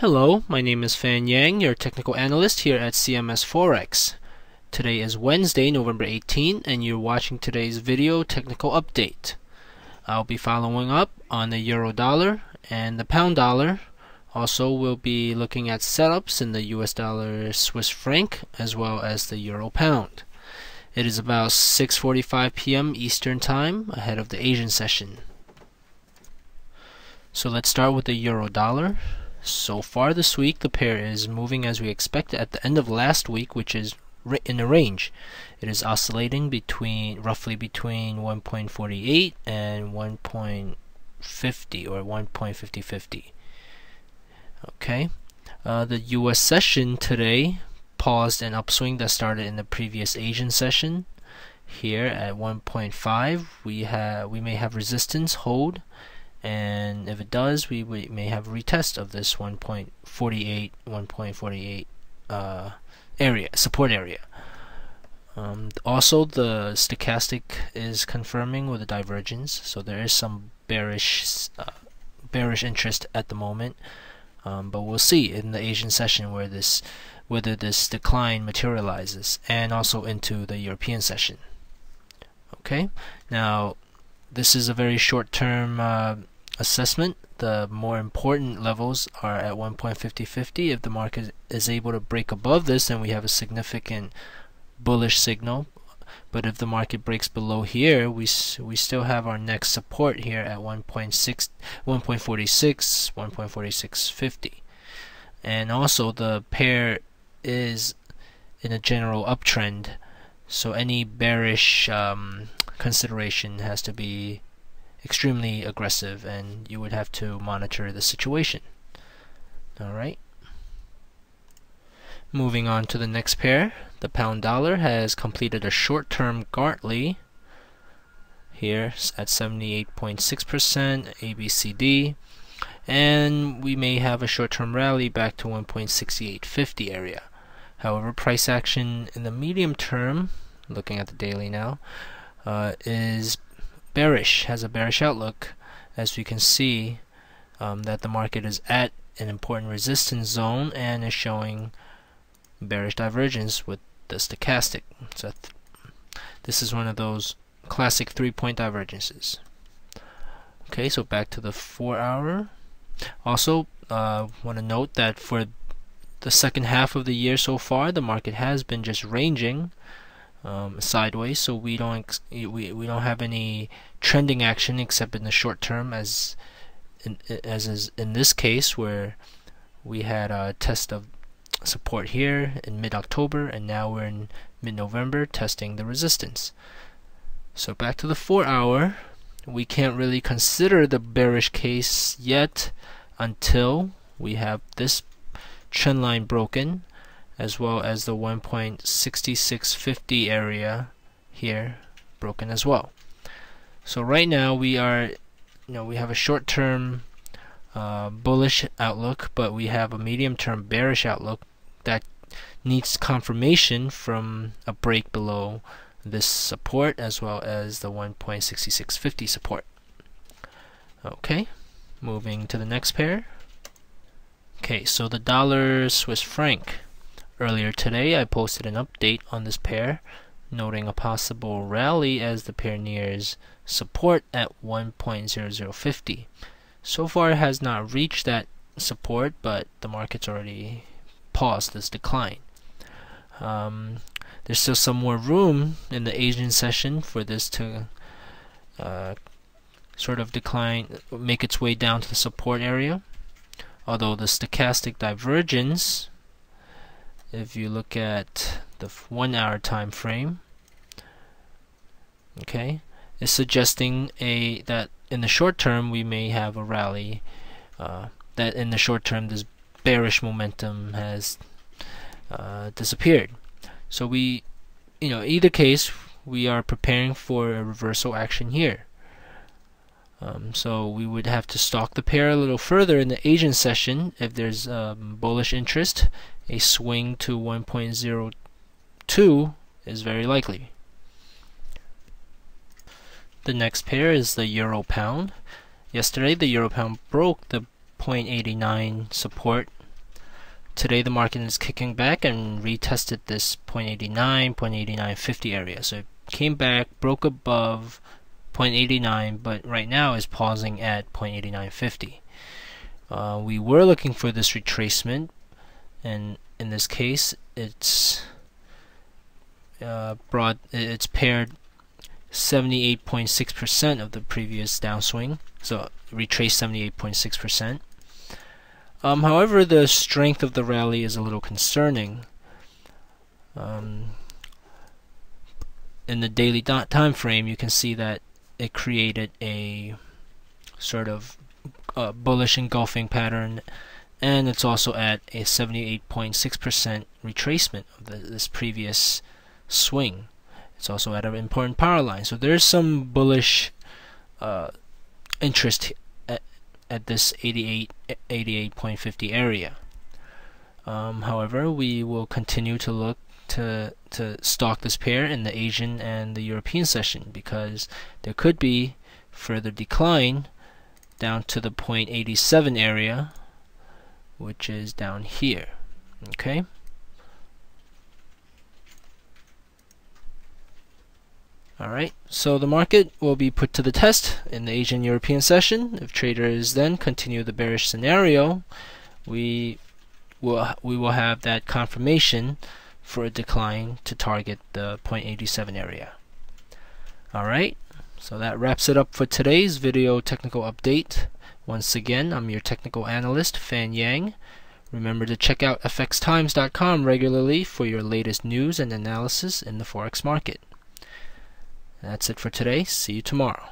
Hello, my name is Fan Yang, your technical analyst here at CMS Forex. Today is Wednesday, November 18, and you're watching today's video technical update. I'll be following up on the euro dollar and the pound dollar. Also, we'll be looking at setups in the US dollar Swiss franc as well as the euro pound. It is about 6:45 p.m. Eastern Time ahead of the Asian session. So let's start with the euro dollar. So far this week, the pair is moving as we expected at the end of last week, which is in a range. It is oscillating roughly between 1.48 and 1.50 or 1.5050. Okay. The U.S. session today paused an upswing that started in the previous Asian session. Here at 1.5, we may have resistance hold. And if it does, we may have a retest of this 1.48 area, support area. Also, the stochastic is confirming with a divergence, so there is some bearish interest at the moment. But we'll see in the Asian session whether this decline materializes, and also into the European session. Okay, now this is a very short-term assessment. The more important levels are at 1.5050. If the market is able to break above this, then we have a significant bullish signal. But if the market breaks below here, we still have our next support here at 1.46, 1.4650. And also the pair is in a general uptrend, so any bearish consideration has to be extremely aggressive, and you would have to monitor the situation. Alright. Moving on to the next pair, the pound dollar has completed a short-term Gartley here at 78.6% ABCD, and we may have a short-term rally back to 1.6850 area. However, price action in the medium term, looking at the daily now, is bearish, has a bearish outlook, as we can see that the market is at an important resistance zone and is showing bearish divergence with the stochastic. So this is one of those classic 3-point divergences. Okay, so back to the 4-hour. Also, want to note that for the second half of the year so far, the market has been just ranging sideways, so we don't have any trending action except in the short term, as is in this case, where we had a test of support here in mid-October, and now we're in mid-November testing the resistance. So back to the 4-hour, we can't really consider the bearish case yet until we have this trend line broken, as well as the 1.6650 area here broken as well. So right now we have a short-term bullish outlook, but we have a medium-term bearish outlook that needs confirmation from a break below this support, as well as the 1.6650 support. Okay, moving to the next pair. Okay, so the dollar Swiss franc. Earlier today, I posted an update on this pair, noting a possible rally as the pair nears support at 1.0050. So far, it has not reached that support, but the market's already paused this decline. There's still some more room in the Asian session for this to sort of decline, make its way down to the support area. Although the stochastic divergence, if you look at the 1-hour time frame, okay, is suggesting that in the short term we may have a rally. That in the short term this bearish momentum has disappeared. So either case, we are preparing for a reversal action here. So we would have to stalk the pair a little further in the Asian session. If there's bullish interest, a swing to 1.02 is very likely. The next pair is the euro pound. Yesterday, the euro pound broke the 0.89 support Today the market is kicking back and retested this 0.89, 0.8950 area. So it came back, broke above 0.89, but right now is pausing at 0.8950. We were looking for this retracement, and in this case it's paired 78.6% of the previous downswing, so retraced 78.6%. However, the strength of the rally is a little concerning. In the daily time frame, you can see that it created a sort of bullish engulfing pattern, and it's also at a 78.6% retracement of this previous swing. It's also at an important power line, so there's some bullish interest at this 88.50 area. However, we will continue to look to stalk this pair in the Asian and the European session, because there could be further decline down to the 0.87 area, which is down here. Okay. Alright, so the market will be put to the test in the Asian European session. If traders then continue the bearish scenario, we will have that confirmation for a decline to target the 0.87 area. Alright, so that wraps it up for today's video technical update. Once again, I'm your technical analyst, Fan Yang. Remember to check out fxtimes.com regularly for your latest news and analysis in the Forex market. That's it for today. See you tomorrow.